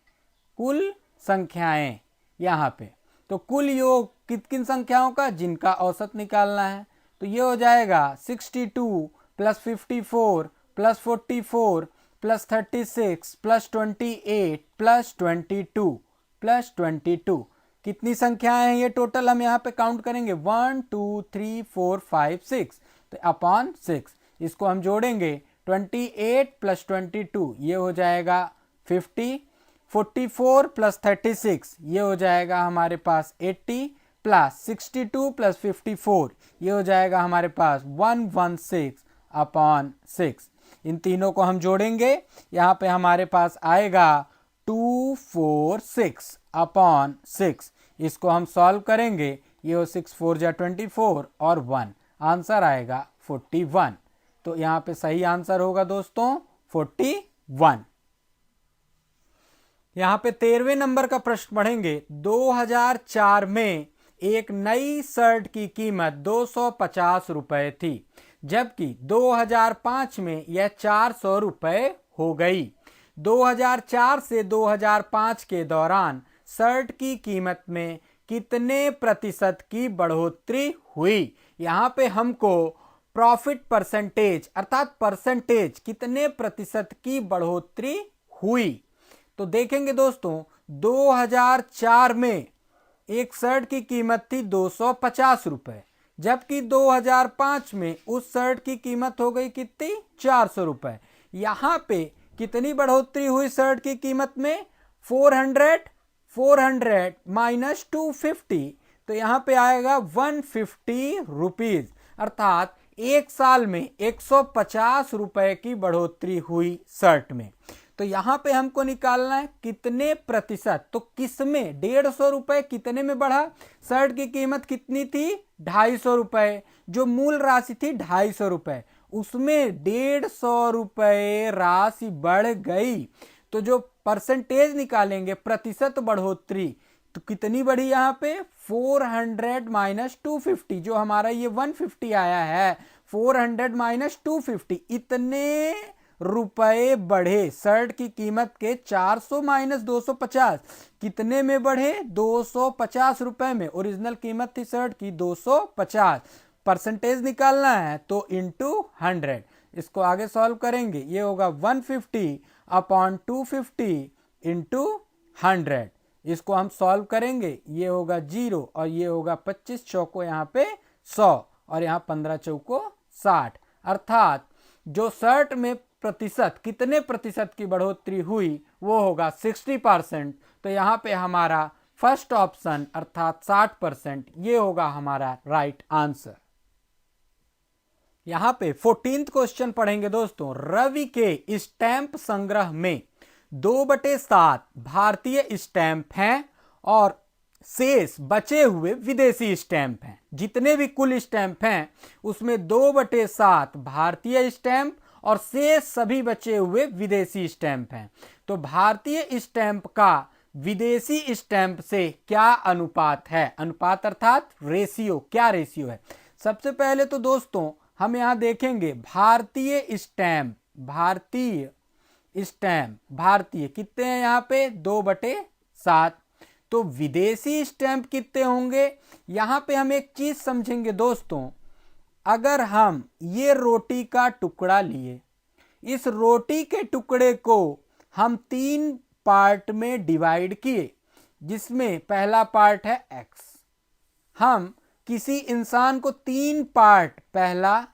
S1: कुल संख्याएं यहाँ पे। तो कुल योग किन किन संख्याओं का, जिनका औसत निकालना है। तो ये हो जाएगा 62 plus 54 plus 44 plus 36 plus 28 plus 22 plus 22। कितनी संख्याएं हैं ये टोटल, हम यहाँ पे काउंट करेंगे 1 2 3 4 5 6 तो अपॉन 6। इसको हम जोड़ेंगे 28 प्लस 22 ये हो जाएगा 50, 44 प्लस 36 ये हो जाएगा हमारे पास 80 प्लस 62 प्लस 54 ये हो जाएगा हमारे पास 116 अपॉन 6। इन तीनों को हम जोड़ेंगे, यहाँ पे हमारे पास आएगा 246 अपॉन 6। इसको हम सॉल्व करेंगे, ये हो 6 4 जा 24 और 1, आंसर आएगा 41। तो यहाँ पे सही आंसर होगा दोस्तों 41। यहाँ पे 13वें नंबर का प्रश्न पढ़ेंगे। 2004 में एक नई शर्ट की कीमत 250 रुपए थी, जबकि 2005 में यह 400 रुपए हो गई। 2004 से 2005 के दौरान शर्ट की कीमत में कितने प्रतिशत की बढ़ोतरी हुई। यहाँ पे हमको प्रॉफिट परसेंटेज अर्थात परसेंटेज कितने प्रतिशत की बढ़ोतरी हुई। तो देखेंगे दोस्तों, 2004 में एक शर्ट की कीमत थी 250 रुपए, जबकि 2005 में उस शर्ट की कीमत हो गई कितनी, 400 रुपए। यहाँ पे कितनी बढ़ोतरी हुई शर्ट की कीमत में, 400 माइनस 250 तो यहाँ पे आएगा 150 रुपीज, अर्थात एक साल में 150 रुपए की बढ़ोतरी हुई शर्ट में। तो यहाँ पे हमको निकालना है कितने प्रतिशत, तो किसमें 150 रुपए कितने में बढ़ा, शर्ट की कीमत कितनी थी 250 रुपए, जो मूल राशि थी 250 रुपए, उसमें 150 रुपए राशि बढ़ गई। तो जो परसेंटेज निकालेंगे प्रतिशत बढ़ोतरी, तो कितनी बढ़ी यहाँ पे 400 माइनस 250, जो हमारा ये 150 आया है, 400 माइनस 250 इतने रुपए बढ़े। शर्ट की कीमत के 400 माइनस 250 कितने में बढ़े, 250 रुपए में। ओरिजिनल कीमत थी शर्ट की 250, परसेंटेज निकालना है तो इंटू 100। इसको आगे सॉल्व करेंगे, ये होगा 150 अपॉन 250 इंटू 100। इसको हम सॉल्व करेंगे, ये होगा 0 और ये होगा 25 चौको यहाँ पे 100 और यहाँ 15 चौको 60, अर्थात जो शर्ट में प्रतिशत कितने प्रतिशत की बढ़ोतरी हुई वो होगा 60%। तो यहाँ पे हमारा फर्स्ट ऑप्शन अर्थात 60% ये होगा हमारा राइट आंसर। यहाँ पे 14th क्वेश्चन पढ़ेंगे दोस्तों। रवि के स्टैंप संग्रह में 2/7 भारतीय स्टैंप हैं और शेष बचे हुए विदेशी स्टैंप हैं। जितने भी कुल स्टैंप हैं उसमें 2/7 भारतीय स्टैंप और शेष सभी बचे हुए विदेशी स्टैंप हैं। तो भारतीय स्टैंप का विदेशी स्टैंप से क्या अनुपात है, अनुपात अर्थात रेशियो, क्या रेशियो है। सबसे पहले तो दोस्तों हम यहां देखेंगे भारतीय स्टैम्प भारतीय कितने हैं यहाँ पे 2/7। तो विदेशी स्टैम्प कितने होंगे? यहाँ पे हम एक चीज समझेंगे दोस्तों, अगर हम ये रोटी का टुकड़ा लिए, इस रोटी के टुकड़े को हम 3 पार्ट में डिवाइड किए, जिसमें पहला पार्ट है x। हम किसी इंसान को 3 पार्ट, पहला,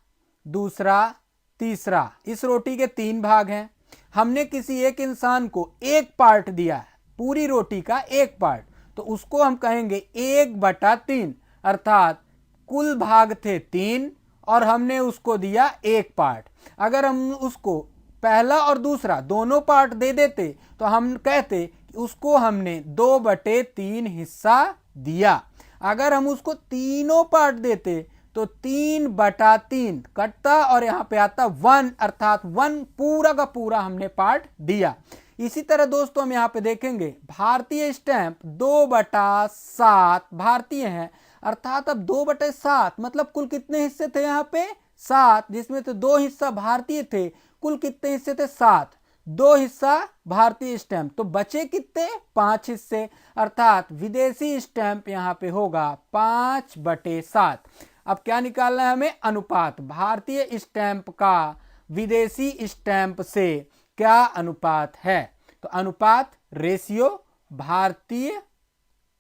S1: दूसरा, तीसरा, इस रोटी के 3 भाग हैं, हमने किसी एक इंसान को 1 पार्ट दिया है, पूरी रोटी का 1 पार्ट, तो उसको हम कहेंगे 1/3, अर्थात कुल भाग थे 3 और हमने उसको दिया 1 पार्ट। अगर हम उसको पहला और दूसरा दोनों पार्ट दे देते तो हम कहते कि उसको हमने 2/3 हिस्सा दिया। अगर हम उसको तीनों पार्ट देते तो 3/3 कटता और यहाँ पे आता 1, अर्थात 1 पूरा का पूरा हमने पार्ट दिया। इसी तरह दोस्तों हम यहाँ पे देखेंगे भारतीय स्टैंप 2/7 भारतीय हैं, अर्थात अब 2/7 मतलब कुल कितने हिस्से थे यहाँ पे 7, जिसमें तो 2 हिस्सा भारतीय थे, कुल कितने हिस्से थे 7, 2 हिस्सा भारतीय स्टैंप, तो बचे कितने 5 हिस्से, अर्थात विदेशी स्टैंप यहाँ पे होगा 5/7। अब क्या निकालना है हमें? अनुपात, भारतीय स्टैंप का विदेशी स्टैंप से क्या अनुपात है? तो अनुपात रेशियो भारतीय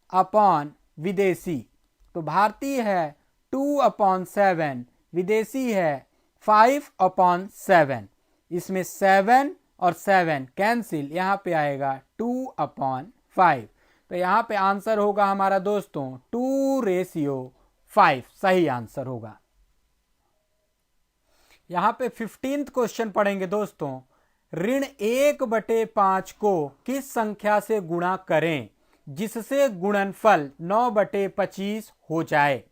S1: अपॉन विदेशी, तो भारतीय है 2/7, विदेशी है 5/7, इसमें 7 और 7 कैंसिल, यहाँ पे आएगा 2/5। तो यहाँ पे आंसर होगा हमारा दोस्तों 2:5, सही आंसर होगा। यहाँ पे 15th क्वेश्चन पढ़ेंगे दोस्तों, ऋण 1/5 को किस संख्या से गुणा करें जिससे गुणनफल 9/25 हो जाए?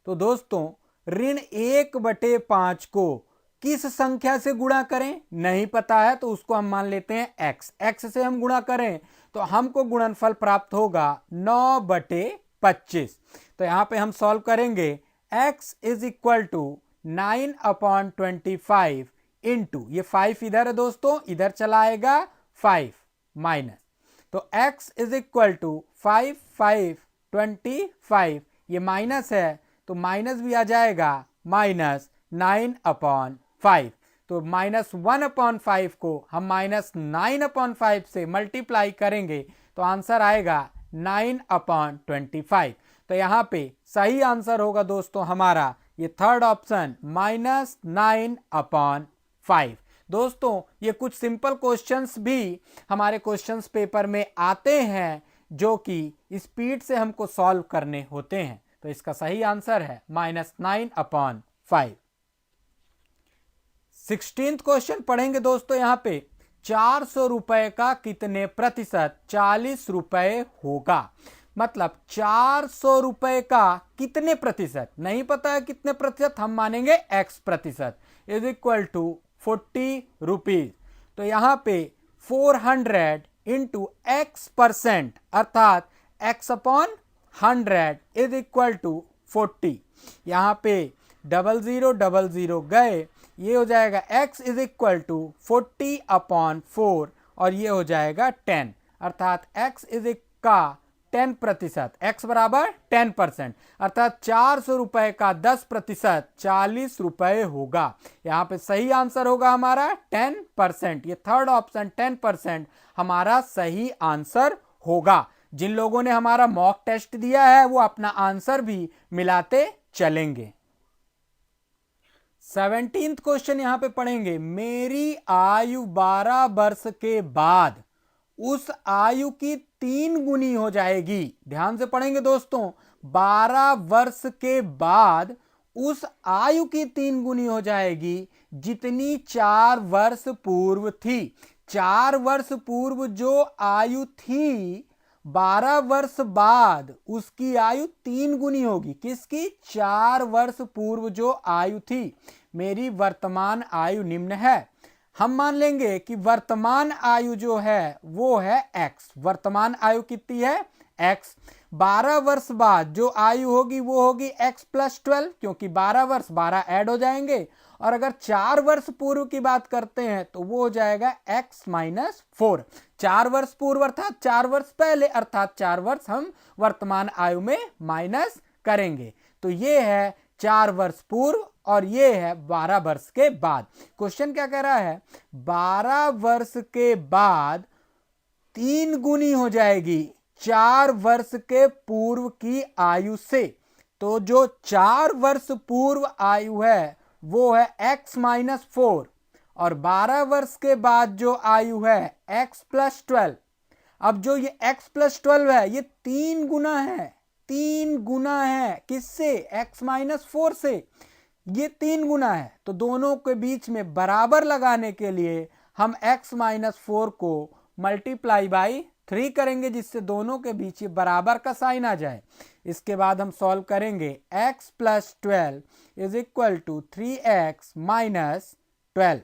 S1: तो दोस्तों ऋण 1/5 को किस संख्या से गुणा करें नहीं पता है, तो उसको हम मान लेते हैं x से हम गुणा करें तो हमको गुणनफल प्राप्त होगा 9/25। तो यहाँ पे हम सॉल्व करेंगे, x = 9/25 इंटू, ये 5 इधर है दोस्तों, इधर चला आएगा 5 माइनस, तो x = 5 5 25, ये माइनस है तो माइनस भी आ जाएगा, -9/5। तो -1/5 को हम -9/5 से मल्टीप्लाई करेंगे तो आंसर आएगा 9/25। तो यहाँ पे सही आंसर होगा दोस्तों हमारा ये थर्ड ऑप्शन -9/5। दोस्तों ये कुछ सिंपल क्वेश्चंस भी हमारे क्वेश्चंस पेपर में आते हैं जो कि स्पीड से हमको सॉल्व करने होते हैं, तो इसका सही आंसर है -9/5। 16th क्वेश्चन पढ़ेंगे दोस्तों, यहाँ पे 400 रुपए का कितने प्रतिशत 40 रुपए होगा? मतलब 400 रुपए का कितने प्रतिशत, नहीं पता है कितने प्रतिशत, हम मानेंगे x प्रतिशत, = 40 रुपीज। तो यहाँ पे 400 इंटू x%, अर्थात x/100 = 40। यहाँ पे 0000 गए, ये हो जाएगा x = 40/4 और ये हो जाएगा 10, अर्थात x का 10%, x बराबर 10%, अर्थात 400 रुपए का 10% 40 रुपए होगा। यहाँ पे सही आंसर होगा हमारा 10%, ये थर्ड ऑप्शन 10% हमारा सही आंसर होगा। जिन लोगों ने हमारा मॉक टेस्ट दिया है वो अपना आंसर भी मिलाते चलेंगे। 17th क्वेश्चन यहाँ पे पढ़ेंगे, मेरी आयु 12 वर्ष के बाद उस आयु की 3 गुनी हो जाएगी। ध्यान से पढ़ेंगे दोस्तों, 12 वर्ष के बाद उस आयु की 3 गुनी हो जाएगी जितनी 4 वर्ष पूर्व थी। 4 वर्ष पूर्व जो आयु थी, 12 वर्ष बाद उसकी आयु 3 गुनी होगी। किसकी? 4 वर्ष पूर्व जो आयु थी। मेरी वर्तमान आयु निम्न है, हम मान लेंगे कि वर्तमान आयु जो है वो है x। वर्तमान आयु कितनी है? x। 12 वर्ष बाद जो आयु होगी वो होगी x + 12, क्योंकि 12 वर्ष 12 ऐड हो जाएंगे और अगर 4 वर्ष पूर्व की बात करते हैं तो वो हो जाएगा x-4। 4 वर्ष पूर्व अर्थात 4 वर्ष पहले, अर्थात 4 वर्ष हम वर्तमान आयु में माइनस करेंगे। तो ये है 4 वर्ष पूर्व और ये है 12 वर्ष के बाद। क्वेश्चन क्या कह रहा है, 12 वर्ष के बाद 3 गुनी हो जाएगी 4 वर्ष के पूर्व की आयु से। तो जो 4 वर्ष पूर्व आयु है वो है x-4 और 12 वर्ष के बाद जो आयु है x+12। अब जो ये x+12 है ये 3 गुना है, 3 गुना है किससे, x-4 से, ये 3 गुना है। तो दोनों के बीच में बराबर लगाने के लिए हम x-4 को मल्टीप्लाई बाई 3 करेंगे, जिससे दोनों के बीच बराबर का साइन आ जाए। इसके बाद हम सॉल्व करेंगे x+12 is equal to 3x-12।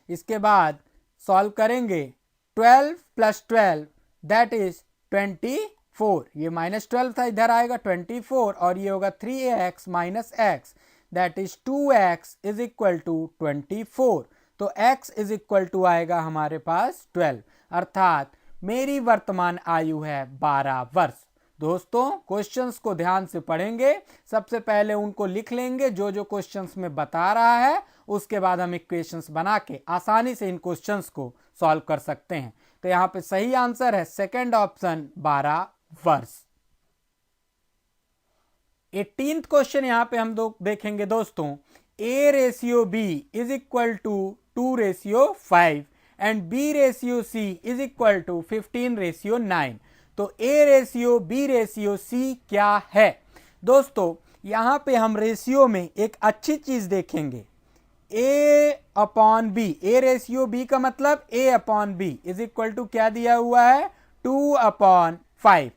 S1: इसके बाद सॉल्व करेंगे 12 + 12 दैट इज 24। ये -12 था, इधर आएगा 24 और ये होगा 3x - x that is 2x is equal to 24। तो x इज इक्वल टू आएगा हमारे पास 12, अर्थात मेरी वर्तमान आयु है 12 वर्ष। दोस्तों क्वेश्चंस को ध्यान से पढ़ेंगे, सबसे पहले उनको लिख लेंगे जो जो क्वेश्चंस में बता रहा है, उसके बाद हम इक्वेशंस बना के आसानी से इन क्वेश्चंस को सॉल्व कर सकते हैं। तो यहाँ पे सही आंसर है सेकंड ऑप्शन 12 वर्ष। 18th क्वेश्चन यहाँ पे हम देखेंगे दोस्तों, A/B is equal to 2/5 and B/C is equal to 15/9। तो A/B/C क्या है दोस्तों, यहां पे हम रेशियो में एक अच्छी चीज देखेंगे, A/B। A/B का मतलब A/B इज इक्वल टू क्या दिया हुआ है, 2/5।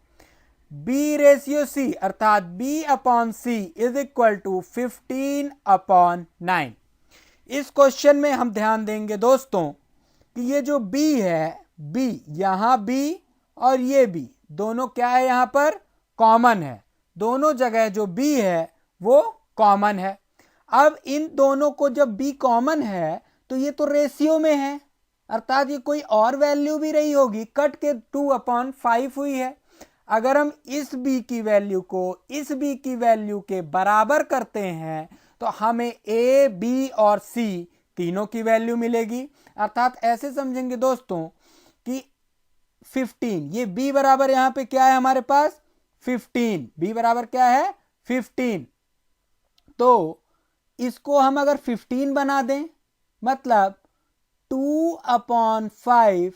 S1: B/C अर्थात B/C इज इक्वल टू 15/9। इस क्वेश्चन में हम ध्यान देंगे दोस्तों कि ये जो B है, B यहां B और ये B दोनों क्या है, यहां पर कॉमन है। दोनों जगह जो B है वो कॉमन है। अब इन दोनों को जब B कॉमन है तो ये तो रेशियो में है, अर्थात ये कोई और वैल्यू भी रही होगी, कट के 2/5 हुई है। अगर हम इस B की वैल्यू को इस B की वैल्यू के बराबर करते हैं तो हमें A, B और C तीनों की वैल्यू मिलेगी। अर्थात ऐसे समझेंगे दोस्तों कि 15, ये B बराबर यहां पे क्या है हमारे पास 15, B बराबर क्या है 15। तो इसको हम अगर 15 बना दें, मतलब 2/5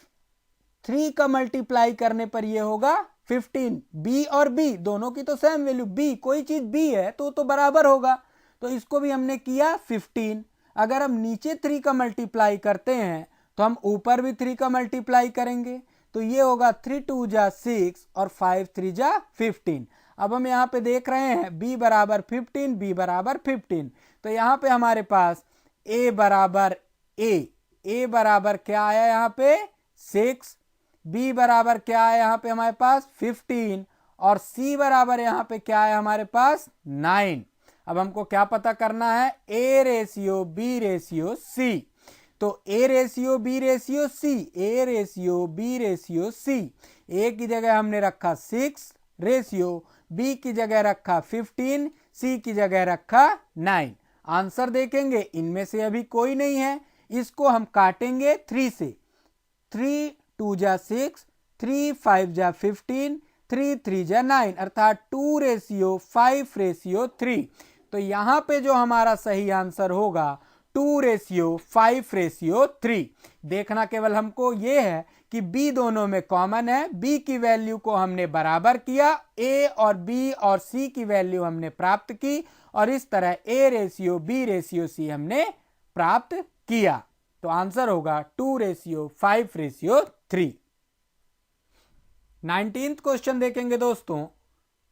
S1: 3 का मल्टीप्लाई करने पर ये होगा 15। B और B दोनों की तो सेम वैल्यू, B कोई चीज B है तो बराबर होगा। तो इसको भी हमने किया 15। अगर हम नीचे 3 का मल्टीप्लाई करते हैं तो हम ऊपर भी 3 का मल्टीप्लाई करेंगे, तो ये होगा 3 2 जा 6 और 5 3 जा 15। अब हम यहाँ पे देख रहे हैं B बराबर 15, B बराबर 15। तो यहाँ पे हमारे पास A बराबर A बराबर क्या आया यहाँ पे 6, B बराबर क्या आया यहाँ पे हमारे पास 15 और C बराबर यहाँ पे क्या है हमारे पास 9। अब हमको क्या पता करना है, A/B/C। तो A/B/C, A/B/C, A की जगह हमने रखा 6, रेशियो B की जगह रखा 15, C की जगह रखा 9। आंसर देखेंगे, इनमें से अभी कोई नहीं है, इसको हम काटेंगे 3 से। 3 2 जा 6, 3 5 जा 15, 3 3 जा 9, अर्थात 2/5/3। तो यहां पे जो हमारा सही आंसर होगा 2/5/3। देखना केवल हमको ये है कि B दोनों में कॉमन है, B की वैल्यू को हमने बराबर किया, A और B और C की वैल्यू हमने प्राप्त की और इस तरह A/B/C हमने प्राप्त किया। तो आंसर होगा 2/5/3। 19th क्वेश्चन देखेंगे दोस्तों,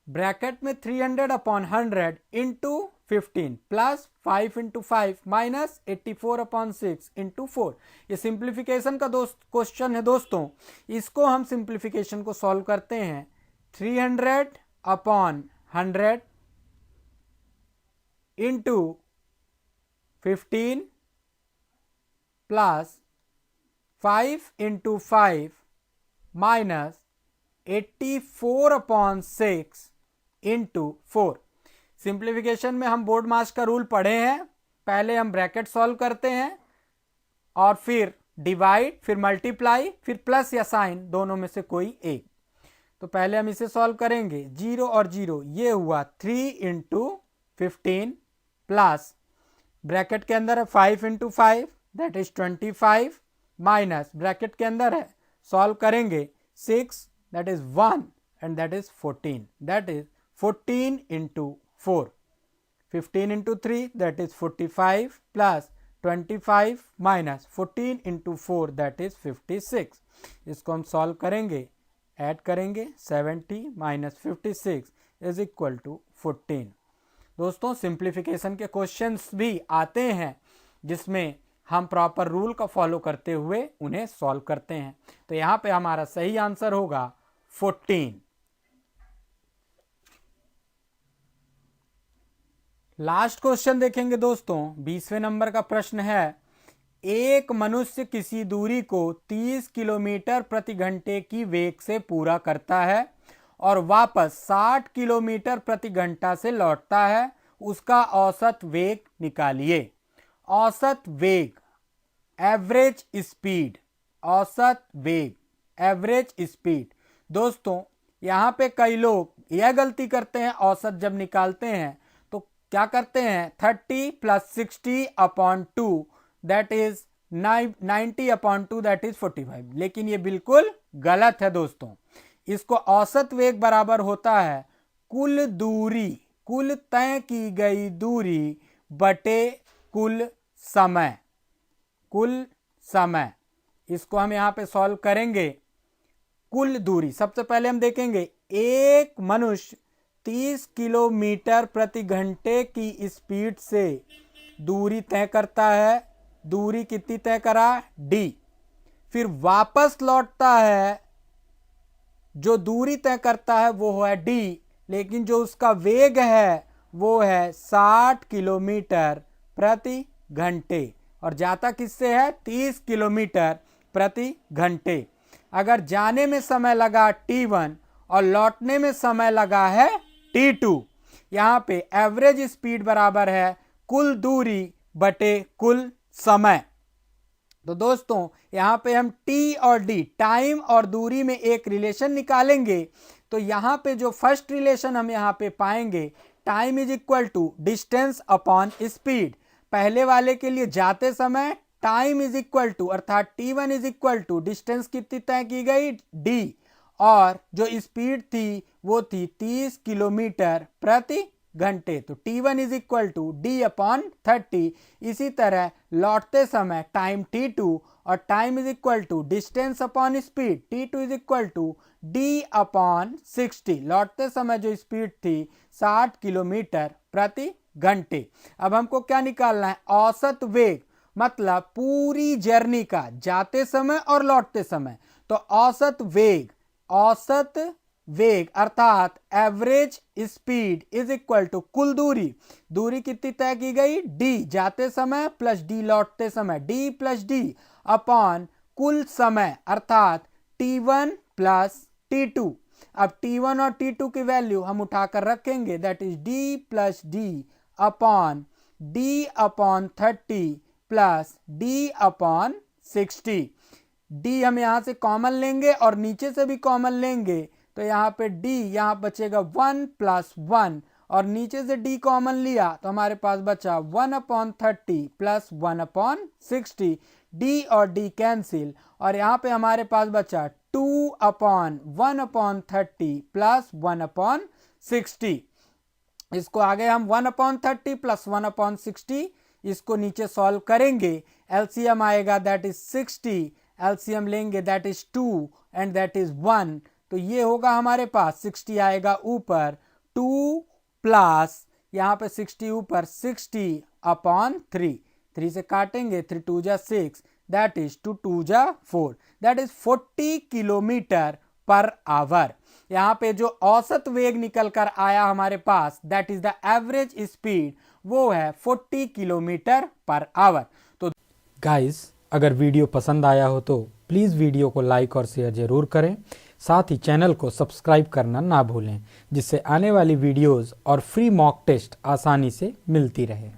S1: ब्रैकेट में 300/100 into 15 plus 5 into 5 minus 84/6 into 4। ये सिंप्लीफिकेशन का क्वेश्चन है दोस्तों। इसको हम सिंप्लीफिकेशन को सॉल्व करते हैं। 300/100 into 15 plus 5 into 5 minus 84/6 into 4। Simplification में हम बोर्ड मास का रूल पढ़े हैं। पहले हम ब्रैकेट सॉल्व करते हैं और फिर डिवाइड, फिर मल्टीप्लाई, फिर प्लस या साइन, दोनों में से कोई एक। तो पहले हम इसे सॉल्व करेंगे। 0 और 0 ये हुआ 3 इंटू 15 प्लस ब्रैकेट के अंदर है 5 into 5 that is 25 minus bracket के अंदर है, सॉल्व करेंगे 6 that is 1 and that is 14, that is 14 into 4। 15 into 3 that is 45 plus 25 minus 14 into 4 that is 56। इसको हम सॉल्व करेंगे, ऐड करेंगे 70 माइनस 56 इज इक्वल टू 14। दोस्तों सिंप्लीफिकेशन के क्वेश्चंस भी आते हैं जिसमें हम प्रॉपर रूल का फॉलो करते हुए उन्हें सॉल्व करते हैं। तो यहां पे हमारा सही आंसर होगा 14। लास्ट क्वेश्चन देखेंगे दोस्तों। 20वें नंबर का प्रश्न है, एक मनुष्य किसी दूरी को 30 किलोमीटर प्रति घंटे की वेग से पूरा करता है और वापस 60 किलोमीटर प्रति घंटा से लौटता है, उसका औसत वेग निकालिए। औसत वेग, एवरेज स्पीड, औसत वेग, एवरेज स्पीड। दोस्तों यहां पे कई लोग यह गलती करते हैं, औसत जब निकालते हैं तो क्या करते हैं 30 plus 60/2 that is 90/2 that is 45, लेकिन ये बिल्कुल गलत है दोस्तों। इसको औसत वेग बराबर होता है कुल दूरी, कुल तय की गई दूरी बटे कुल समय, कुल समय। इसको हम यहां पे सॉल्व करेंगे। कुल दूरी सबसे पहले हम देखेंगे, एक मनुष्य 30 किलोमीटर प्रति घंटे की स्पीड से दूरी तय करता है। दूरी कितनी तय करा? d। फिर वापस लौटता है, जो दूरी तय करता है वो है d, लेकिन जो उसका वेग है वो है 60 किलोमीटर प्रति घंटे और जाता किससे है 30 किलोमीटर प्रति घंटे। अगर जाने में समय लगा t1 और लौटने में समय लगा है t2, यहां पे एवरेज स्पीड बराबर है कुल दूरी बटे कुल समय। तो दोस्तों यहां पे हम t और d, टाइम और दूरी में एक रिलेशन निकालेंगे। तो यहां पे जो फर्स्ट रिलेशन हम यहां पे पाएंगे, time is equal to distance upon speed. पहले वाले के लिए जाते समय टाइम इज इक्वल टू, अर्थात t1 is equal to distance कितनी तय की गई d, और जो स्पीड थी वो थी 30 किलोमीटर प्रति घंटे। तो t1 is equal to d/30। इसी तरह लौटते समय टाइम t2 और time is equal to distance upon speed, t2 is equal to d/60। लौटते समय जो स्पीड थी 60 किलोमीटर प्रति घंटे। अब हमको क्या निकालना है? औसत वेग, मतलब पूरी जर्नी का, जाते समय और लौटते समय। तो औसत वेग, औसत वेग अर्थात average speed is equal to कुल दूरी। दूरी कितनी तय की गई? d जाते समय प्लस d लौटते समय, d प्लस d अपॉन कुल समय अर्थात t1 प्लस t2। अब t1 और t2 की वैल्यू हम उठाकर रखेंगे, that is d plus d upon d/30 plus d/60। d हम यहां से कॉमन लेंगे और नीचे से भी कॉमन लेंगे, तो यहाँ पे d यहाँ बचेगा 1 प्लस 1 और नीचे से d कॉमन लिया तो हमारे पास बचा 1/30 प्लस 1/60। d और d कैंसिल और यहाँ पे हमारे पास बचा 2/1/30 प्लस 1/60। इसको आगे हम 1/30 प्लस 1/60 इसको नीचे सॉल्व करेंगे। एलसीएम आएगा दैट इज 60, एलसीएम लेंगे that is 2 and that is 1। तो ये होगा हमारे पास 60 आएगा ऊपर, 2 प्लस यहाँ पे 60 ऊपर 60/3। 3 से काटेंगे, 3 2 जा 6 दैट इज 2 2 जा 4 that is 40 kilometre per hour. यहाँ पे जो औसत वेग निकल कर आया हमारे पास that is the average speed, वो है 40 किलोमीटर पर आवर। तो गाइस, अगर वीडियो पसंद आया हो तो प्लीज़ वीडियो को लाइक और शेयर ज़रूर करें। साथ ही चैनल को सब्सक्राइब करना ना भूलें, जिससे आने वाली वीडियोस और फ्री मॉक टेस्ट आसानी से मिलती रहे।